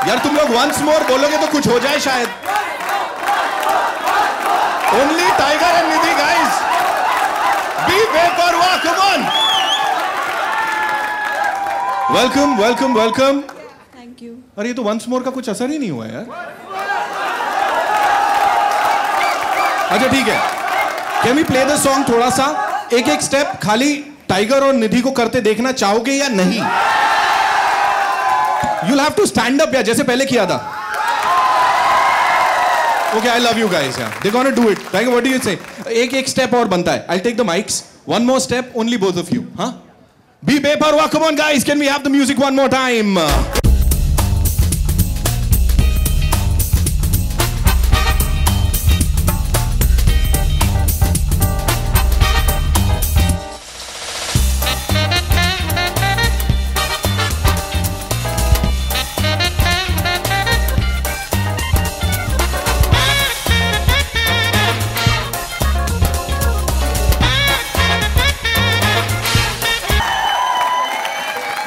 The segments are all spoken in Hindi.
यार तुम लोग वंस मोर बोलोगे तो कुछ हो जाए शायद. Only Tiger and Nidhi, guys. Be बेपरवाह, come on. Welcome, welcome, welcome. Thank you. अरे ये तो वंस मोर का कुछ असर ही नहीं हुआ यार. अच्छा ठीक है. Can we play the song थोड़ा सा? एक स्टेप खाली टाइगर और निधि को करते देखना चाहोगे या नहीं? You'll have to stand up, या जैसे पहले किया था. Okay, I love you guys. Yeah, they're gonna do it. Tiger, what do you say? एक step और बनता है. I'll take the mics. One more step, only both of you. Huh? Be बेपरवाह. Come on, guys. Can we have the music one more time?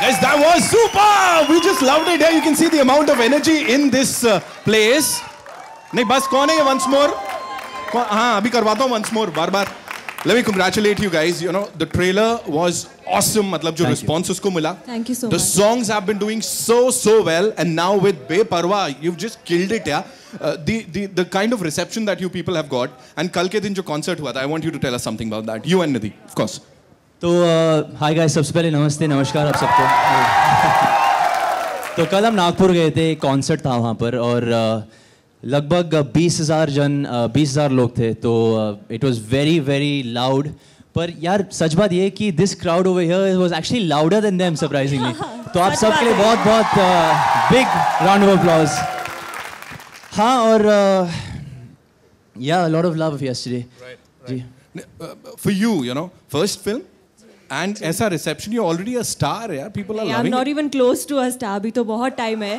Guys, that was super! We just loved it. Here you can see the amount of energy in this place. नहीं बस कौन है ये once more? हाँ अभी करवाता हूँ once more बार-बार. Let me congratulate you guys. You know the trailer was awesome. मतलब जो response उसको मिला. Thank you so much. The songs have been doing so well, and now with बेपरवाह, you've just killed it, yeah. The kind of reception that you people have got, and कल के दिन जो concert हुआ था, I want you to tell us something about that. You and Nidhi, of course. तो हाय गाइस, सबसे पहले नमस्ते नमस्कार आप सबको. तो कल हम नागपुर गए थे, कॉन्सर्ट था वहाँ पर और लगभग 20,000 लोग थे. तो it was very very loud. पर यार सच बात ये कि this crowd over here was actually louder than them surprisingly. तो आप सबके लिए बहुत बहुत बिग राउंड ऑफ अप्लॉज. हाँ और या लॉट ऑफ लव यस्टरडे. जी. For you, you know, first film. And ऐसा reception, you're already a star, यार. People are loving it. I'm not even close to a star. अभी तो बहुत टाइम है.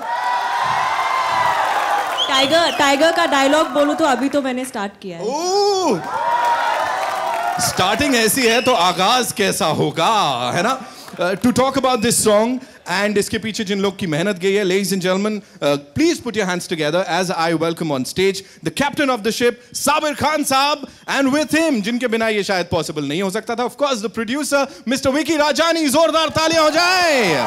टाइगर का डायलॉग बोलूं तो अभी तो मैंने स्टार्ट किया है. ओह! स्टार्टिंग ऐसी है तो आगाज कैसा होगा, है ना? To talk about this song and इसके पीछे जिन लोग की मेहनत गई है, ladies and gentlemen, please put your hands together as I welcome on stage the captain of the ship, Sabir Khan साहब, and with him, जिनके बिना ये शायद possible नहीं हो सकता था, of course, the producer, Mr. Vicky Rajani. जोरदार तालियां हो जाए.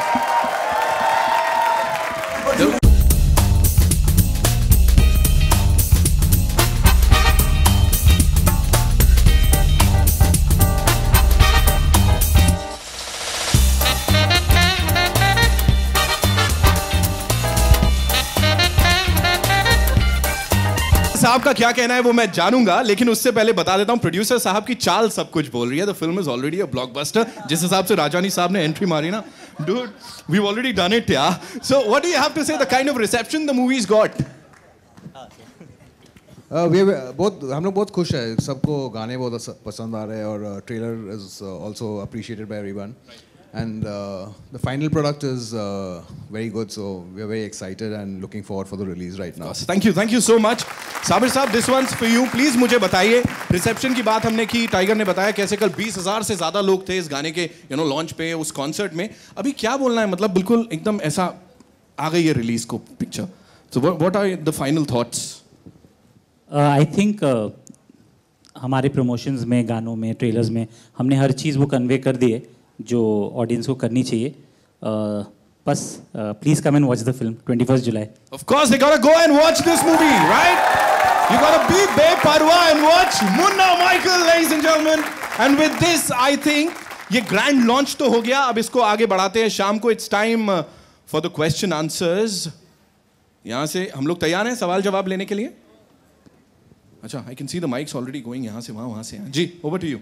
साहब का क्या कहना है वो मैं जानूंगा, लेकिन उससे पहले बता देता हूं प्रोड्यूसर साहब की चाल सब कुछ बोल रही है. The film is already a blockbuster. जिस हिसाब से राजानी साहब ने एंट्री मारी ना, dude, we have already done it. Yeah so what do you have to say the kind of reception the movies got? हम लोग बहुत खुश है. सबको गाने बहुत पसंद आ रहे हैं और trailer is also appreciated by everyone. And the final product is very good, so we are very excited and looking forward for the release right now. Thank you so much. Sabir साहब, this one's for you. Please मुझे बताइए, रिसेप्शन की बात हमने की, टाइगर ने बताया कैसे कल 20,000 से ज़्यादा लोग थे इस गाने के लॉन्च पे, उस कॉन्सर्ट में. अभी क्या बोलना है, मतलब बिल्कुल एकदम ऐसा आ गई है रिलीज को picture. So what are the final thoughts? I think हमारे प्रमोशंस में, गानों में, ट्रेलर्स में हमने हर चीज़ वो कन्वे कर दी है जो ऑडियंस को करनी चाहिए. बस please come and watch the film 21 July. Of course they gotta go and watch this movie, right? You gotta be बेपरवाह and watch Munna Michael, ladies and gentlemen. And with this, I think ये ग्रैंड लॉन्च तो हो गया. अब इसको आगे बढ़ाते हैं शाम को. It's time for the question answers. यहाँ से हम लोग तैयार हैं सवाल जवाब लेने के लिए. अच्छा, I can see the mics already going यहाँ से वहाँ से. जी, over to you.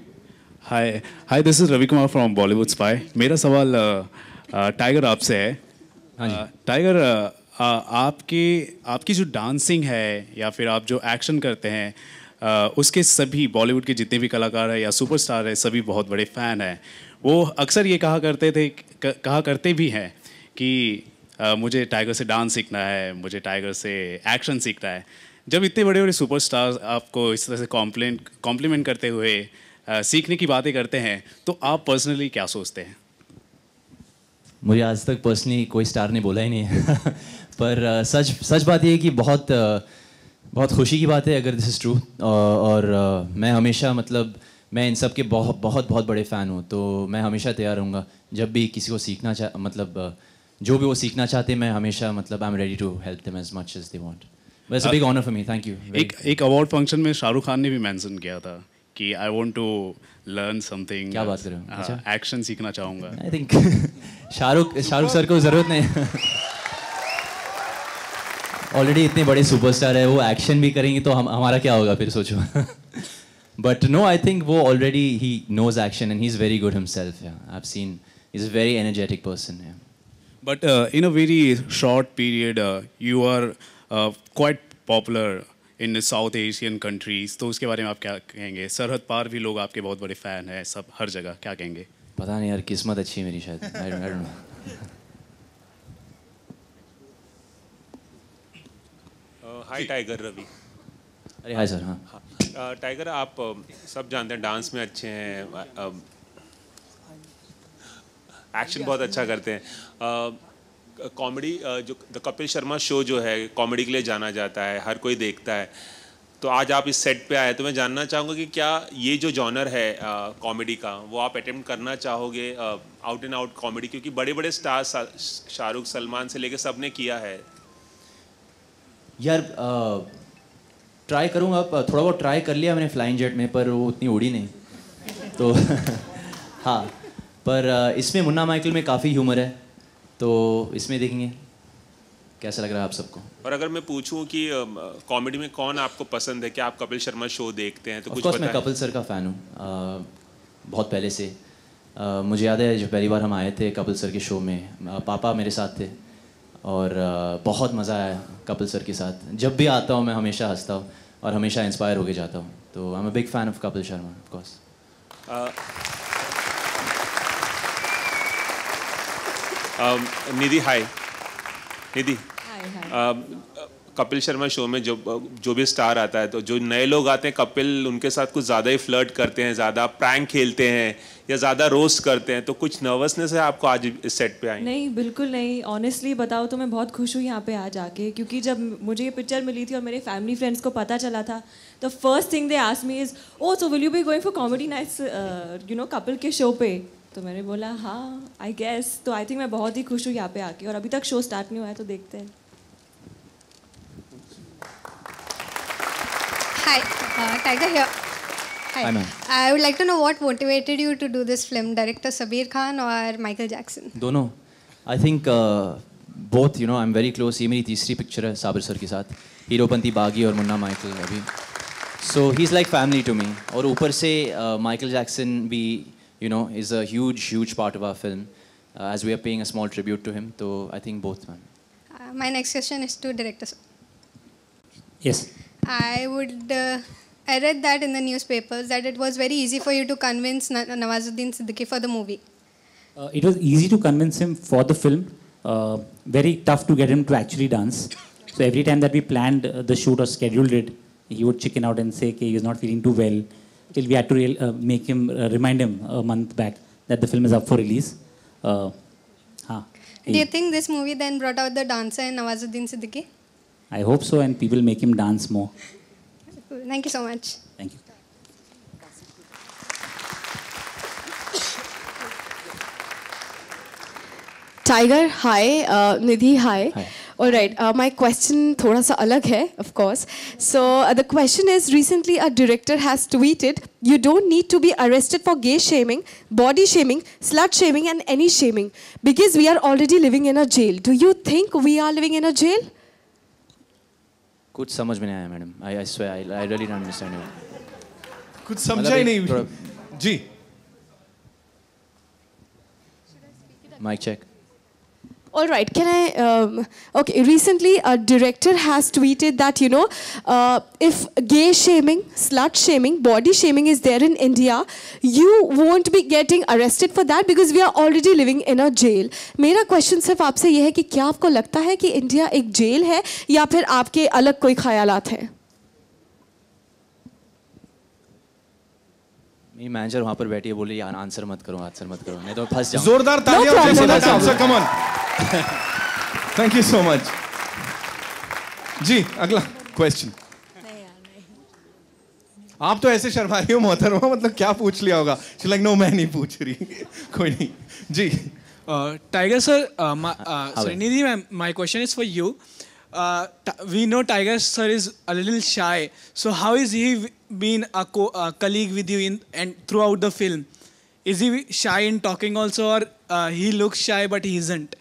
Hi, this is Ravi Kumar from Bollywood Spy. मेरा सवाल टाइगर आपसे है. टाइगर, आपकी जो डांसिंग है या फिर आप जो एक्शन करते हैं, उसके सभी बॉलीवुड के जितने भी कलाकार हैं या सुपरस्टार हैं, सभी बहुत बड़े फ़ैन हैं. वो अक्सर ये कहा करते भी हैं कि मुझे टाइगर से डांस सीखना है, मुझे टाइगर से एक्शन सीखना है. जब इतने बड़े बड़े सुपरस्टार्स आपको इस तरह से कॉम्प्लीमेंट करते हुए सीखने की बातें करते हैं, तो आप पर्सनली क्या सोचते हैं? मुझे आज तक पर्सनली कोई स्टार ने बोला ही नहीं है. पर सच बात ये है कि बहुत खुशी की बात है अगर दिस इज़ ट्रू। और मैं हमेशा मतलब मैं इन सब के बहुत बड़े फ़ैन हूँ, तो मैं हमेशा तैयार रहूँगा जब भी किसी को सीखना मतलब जो भी वो सीखना चाहते हैं, मैं हमेशा मतलब I am ready to help them as much as they want. It's a big honour for me, thank you. एक अवार्ड फंक्शन में शाहरुख खान ने भी मेंशन किया था कि I want to learn something. क्या बात कर रहे हो? अच्छा, एक्शन सीखना चाहूँगा। आई थिंक शाहरुख सर को ज़रूरत नहीं। ऑलरेडी इतने बड़े सुपरस्टार है, वो एक्शन भी करेंगे तो हमारा क्या होगा फिर, सोचो। बट नो, आई थिंक वो already he knows action and he is very good himself. I have seen he is a very energetic person. But in a very short period, you are quite popular in the South Asian countries. तो उसके बारे में आप क्या कहेंगे? सरहद पार भी लोग आपके बहुत बड़े फ़ैन हैं, सब हर जगह, क्या कहेंगे? पता नहीं यार, किस्मत अच्छी है मेरी शायद। I don't know. Hi Tiger Ravi. अरे हाय सर। हाँ टाइगर, आप सब जानते हैं डांस में अच्छे हैं, एक्शन बहुत अच्छा करते हैं। कॉमेडी जो द कपिल शर्मा शो जो है कॉमेडी के लिए जाना जाता है, हर कोई देखता है। तो आज आप इस सेट पे आए तो मैं जानना चाहूँगा कि क्या ये जो जॉनर है कॉमेडी का, वो आप अटेम्प्ट करना चाहोगे, आउट एंड आउट कॉमेडी? क्योंकि बड़े बड़े स्टार्स शाहरुख, सलमान से लेकर सब ने किया है। यार ट्राई करूँगा, थोड़ा बहुत ट्राई कर लिया मैंने फ्लाइंग जेट में, पर वो उतनी उड़ी नहीं तो हाँ, पर इसमें मुन्ना माइकल में काफ़ी ह्यूमर है, तो इसमें देखेंगे कैसा लग रहा है आप सबको। और अगर मैं पूछूं कि कॉमेडी में कौन आपको पसंद है, क्या आप कपिल शर्मा शो देखते हैं? तो कुछ मैं कपिल सर का फ़ैन हूँ बहुत पहले से। मुझे याद है जब पहली बार हम आए थे कपिल सर के शो में, पापा मेरे साथ थे और बहुत मज़ा आया कपिल सर के साथ। जब भी आता हूँ मैं हमेशा हंसता हूँ और हमेशा इंस्पायर होके जाता हूँ, तो I am a big fan of Kapil Sharma of course. Nidhi, hi Nidhi. Kapil Sharma show में जो भी स्टार आता है, तो जो नए लोग आते हैं कपिल उनके साथ कुछ ज़्यादा ही फ्लर्ट करते हैं, ज़्यादा प्रैंक खेलते हैं या ज़्यादा रोस्ट करते हैं, तो कुछ नर्वसनेस है आपको आज इस सेट पे आई? नहीं, बिल्कुल नहीं। ऑनेस्टली बताओ तो मैं बहुत खुश हूँ यहाँ पे आज आके, क्योंकि जब मुझे ये पिक्चर मिली थी और मेरे फैमिली फ्रेंड्स को पता चला था, तो first thing they asked me is, oh so will you be going for comedy nights you know Kapil के शो पे? तो मैंने बोला हाँ, आई गेस। तो आई थिंक मैं बहुत ही खुश हूँ यहाँ पे आके, और अभी तक शो स्टार्ट नहीं हुआ है, तो देखते हैं। Hi, Tiger here. Hi. Hi, ma'am. I would like to know what motivated you to do this film, director Sabir Khan or Michael Jackson? दोनों। I think both, you know, I'm very close. ये मेरी तीसरी पिक्चर है साबिर सर के साथ, हीरोपंती, बागी और मुन्ना माइकल अभी। So he's like family to me. और ऊपर से Michael Jackson भी, you know, is a huge part of our film, as we are paying a small tribute to him. So I think both, man. My next question is to director. Yes. I read that in the newspapers that it was very easy for you to convince Nawazuddin Siddiqui for the movie. It was easy to convince him for the film, very tough to get him to actually dance. So every time that we planned the shoot or scheduled it, he would chicken out and say he is not feeling too well, till we had to make him, remind him a month back that the film is up for release. Do you think this movie then brought out the dancer in Nawazuddin Siddiqui? I hope so, and people make him dance more. Thank you so much. Thank you. Tiger, hi. Nidhi, hi. Hi. All right. My question थोड़ा सा अलग है, of course. So the question is, recently a director has tweeted, you don't need to be arrested for gay shaming, body shaming, slut shaming and any shaming because we are already living in a jail. Do you think we are living in a jail? कुछ समझ में नहीं आया madam. I swear I really don't understand you. कुछ समझा ही नहीं जी। Mic check. All right, can I, okay, recently a director has tweeted that, you know, if gay shaming, slut shaming, body shaming is there in India, you won't be getting arrested for that because we are already living in a jail. मेरा question सिर्फ आपसे ये है कि क्या आपको लगता है कि इंडिया एक जेल है या फिर आपके अलग कोई ख्यालात हैं? मेरी मैनेजर वहाँ पर बैठी है, बोले यार आंसर मत करो नहीं तो फंस जाऊँ। जोरदार तालियां No problem, for that no answer, come on. Thank you so much. जी अगला क्वेश्चन। आप तो ऐसे शर्मा रही हो मोहतरमा, मतलब क्या पूछ लिया होगा? लाइक नो मैं नहीं पूछ रही। कोई नहीं जी। Tiger sir, Nidhi ma'am, my question is for you. We know Tiger sir is a little shy. So how is he been a colleague with you and throughout the film? Is he shy in talking also, or he looks shy but he isn't?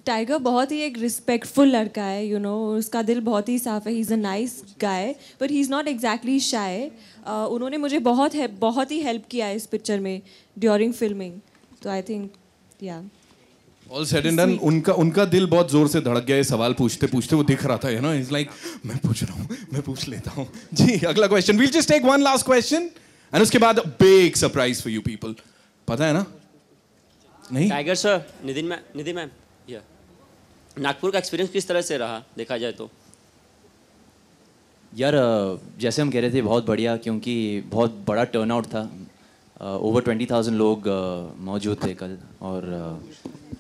Tiger बहुत ही एक रिस्पेक्टफुल लड़का है, यू नो, उसका दिल बहुत ही साफ है, he is a nice guy, but he is not exactly shy. उन्होंने मुझे बहुत ही हेल्प किया है इस पिक्चर में ड्यूरिंग फिल्मिंग, तो आई थिंक या ऑल सेड एंड डन उनका दिल बहुत जोर से धड़क गया है सवाल पूछते पूछते, वो दिख रहा था, यू नो, इट्स लाइक मैं पूछ रहा हूँ, मैं पूछ लेता हूँ। जी अगला question, we'll just take one last question and उसके बाद big surprise for you people. पता है ना? नहीं Tiger sir, Nidhi ma'am, Nagpur का एक्सपीरियंस किस तरह से रहा देखा जाए तो? यार जैसे हम कह रहे थे बहुत बढ़िया, क्योंकि बहुत बड़ा टर्नआउट था। ओवर 20,000 लोग मौजूद थे कल, और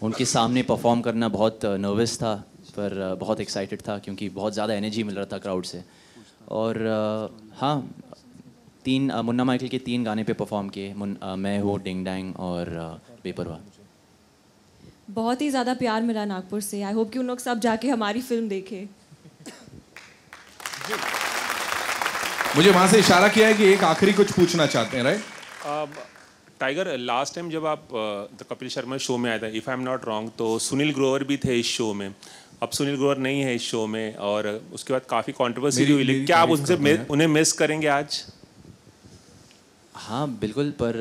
उनके सामने परफॉर्म करना बहुत नर्वस था, पर बहुत एक्साइटेड था क्योंकि बहुत ज़्यादा एनर्जी मिल रहा था क्राउड से। और हाँ, मुन्ना माइकल के 3 गाने पे परफॉर्म किए, मैं हूँ, डिंग डैंग और बेपरवाह। बहुत ही ज़्यादा प्यार मिला नागपुर से। आई होप कि उन लोग सब जाके हमारी फिल्म देखें। मुझे वहाँ से इशारा किया है कि एक आखिरी कुछ पूछना चाहते हैं, राइट? टाइगर, लास्ट टाइम जब आप द कपिल शर्मा शो में आए थे, if I am not wrong, तो सुनील ग्रोवर भी थे इस शो में। अब सुनील ग्रोवर नहीं है इस शो में, और उसके बाद काफ़ी कंट्रोवर्सी हुई। क्या आप उन्हें मिस करेंगे आज? हाँ बिल्कुल, पर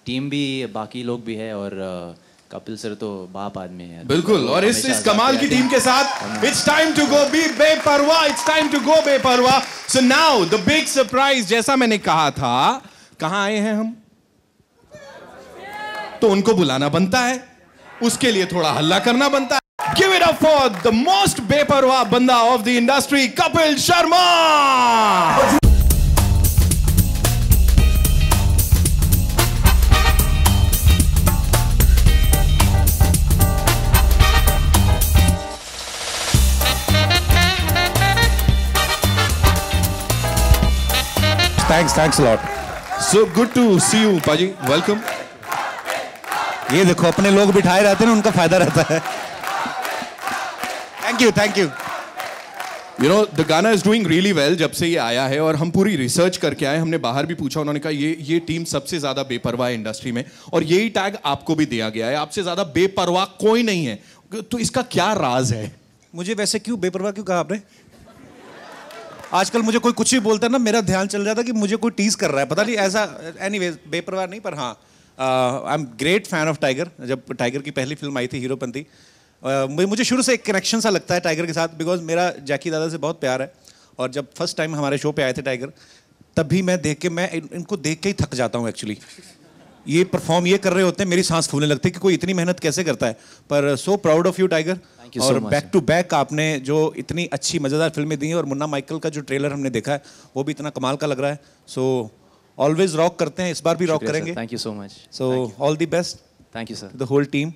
टीम भी, बाकी लोग भी है, और कपिल सर तो बाप आदमी है। बिल्कुल, और इस कमाल की टीम के साथ it's time to go be बेपरवाह, इट्स टाइम टू गो बेपरवाह। So now the big surprise, जैसा मैंने कहा था, कहां आए हैं हम, तो उनको बुलाना बनता है, उसके लिए थोड़ा हल्ला करना बनता है। Give it up for the most बेपरवाह बंदा of the industry, Kapil Sharma. Thanks a lot. So good to see you, Paji. Welcome. ये देखो अपने लोग बिठाए रहते हैं ना, उनका फायदा रहता है। Thank you. You know, the Gaana is doing really well जब से ये आया है, और हम पूरी रिसर्च करके आए, हमने बाहर भी पूछा, उन्होंने कहा ये टीम सबसे ज्यादा बेपरवाह है इंडस्ट्री में, और यही टैग आपको भी दिया गया है, आपसे ज्यादा बेपरवाह कोई नहीं है। तो इसका क्या राज है? मुझे वैसे क्यों बेपरवाह क्यों कहा आपने? आजकल मुझे कोई कुछ भी बोलता है ना, मेरा ध्यान चल जाता है कि मुझे कोई टीज कर रहा है, पता नहीं ऐसा। एनीवेज, बेपरवाह नहीं, पर हाँ, I am great fan of tiger. जब टाइगर की पहली फिल्म आई थी हीरोपंती, मुझे शुरू से एक कनेक्शन सा लगता है टाइगर के साथ, बिकॉज मेरा जैकी दादा से बहुत प्यार है। और जब फर्स्ट टाइम हमारे शो पे आए थे टाइगर, तब भी मैं इनको देख के ही थक जाता हूँ एक्चुअली। ये परफॉर्म ये कर रहे होते हैं, मेरी सांस फूलने लगती है कि कोई इतनी मेहनत कैसे करता है। पर so proud of you tiger, और बैक टू बैक आपने जो इतनी अच्छी मज़ेदार फिल्में दी हैं, और मुन्ना माइकल का जो ट्रेलर हमने देखा है वो भी इतना कमाल का लग रहा है। सो ऑलवेज रॉक करते हैं, इस बार भी रॉक करेंगे। Thank you so much. So all the best. Thank you sir, the whole team.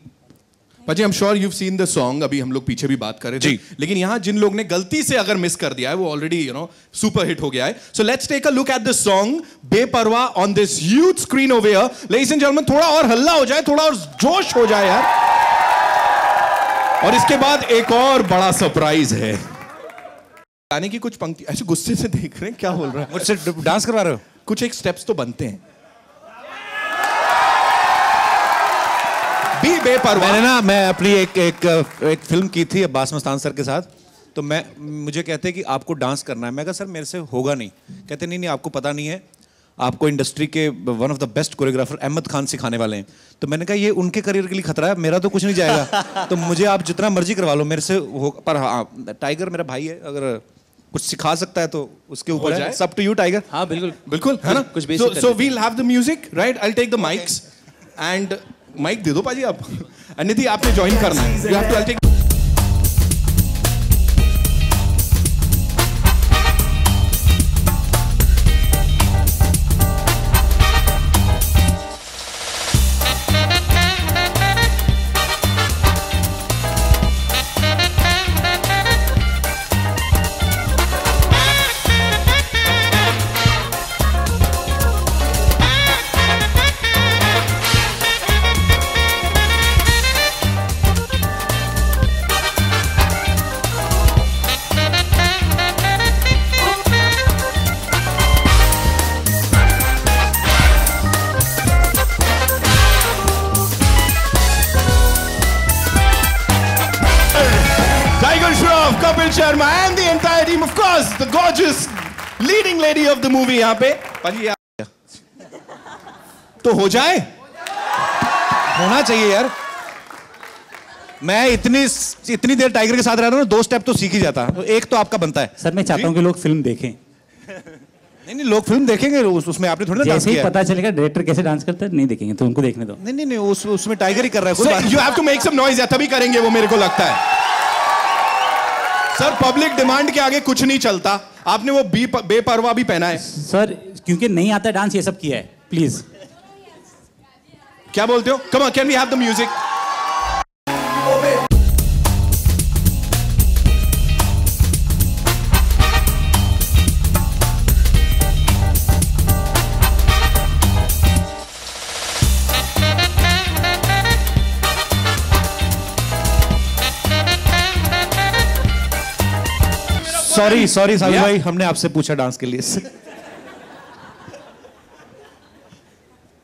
पाजी, I am sure you've seen the song, अभी हम लोग पीछे भी बात कर रहे थे, लेकिन यहाँ जिन लोग ने गलती से अगर मिस कर दिया है, वो ऑलरेडी सुपर हिट हो गया है। So let's take a look at the song Beparwah on this huge screen over here. Ladies and gentleman, थोड़ा और हल्ला हो जाए, थोड़ा और जोश हो जाए यार। और इसके बाद एक और बड़ा सरप्राइज है। गाने की कुछ पंक्ति, ऐसे गुस्से से देख रहे हैं, क्या बोल रहा है? मुझसे डांस करवा रहे हो? कुछ एक स्टेप्स तो बनते हैं। बी बेपरवाह। मैं अपनी एक फिल्म की थी अब्बास मस्तान सर के साथ, तो मुझे कहते हैं कि आपको डांस करना है। मैं कहा सर मेरे से होगा नहीं। कहते नहीं आपको पता नहीं है, आपको इंडस्ट्री के one of the best choreographer Ahmed Khan सिखाने वाले हैं। तो मैंने कहा ये उनके करियर के लिए खतरा है, मेरा तो कुछ नहीं जाएगा। तो मुझे आप जितना मर्जी करवा लो मेरे से हो, पर हाँ, टाइगर मेरा भाई है, अगर कुछ सिखा सकता है तो उसके ऊपर है। सब टू यू टाइगर। हाँ बिल्कुल बिल्कुल, है ना? कुछ basic. So we'll have the music, right? I will take the mics, and mic दे दो पाजी आप। निधि, आपने ज्वाइन करना है। You have to, I take. Kapil Sharma and the entire team, of course, the gorgeous leading lady of the movie यहाँ पे. पाजी तो हो जाए, होना चाहिए यार. मैं इतनी देर टाइगर के साथ रह रहा हूँ, 2 स्टेप तो सीख ही जाता. तो एक तो आपका बनता है. सर मैं चाहता हूँ कि लोग फिल्म देखें. नहीं लोग फिल्म देखेंगे, उसमें आपने थोड़ी ना डांस किया. जैसे ही पता चलेगा डायरेक्टर कैसे डांस करता है, नहीं देखेंगे तो उनको देखने दो. नहीं उसमें टाइगर ही कर रहा है. You have to make some noise, तभी करेंगे वो, मेरे को लगता है. सर पब्लिक डिमांड के आगे कुछ नहीं चलता. आपने वो बेपरवाह भी पहना है. सर क्योंकि नहीं आता डांस, ये सब किया है. प्लीज. क्या बोलते हो? Come on, can we have the music? Sorry Sahil भाई, हमने आपसे पूछा डांस के लिए.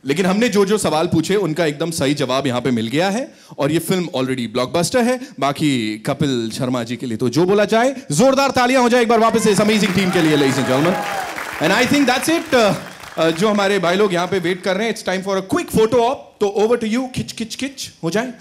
लेकिन हमने जो सवाल पूछे उनका एकदम सही जवाब यहां पे मिल गया है और ये फिल्म ऑलरेडी ब्लॉकबस्टर है. बाकी कपिल शर्मा जी के लिए तो जो बोला जाए, जोरदार तालियां हो जाए एक बार वापस से इस अमेजिंग टीम के लिए, ladies and gentleman. And I think that's it. जो हमारे भाई लोग यहां पे वेट कर रहे हैं, it's time for a quick photo op. तो ओवर टू यू. खिच खिच खिच हो जाए.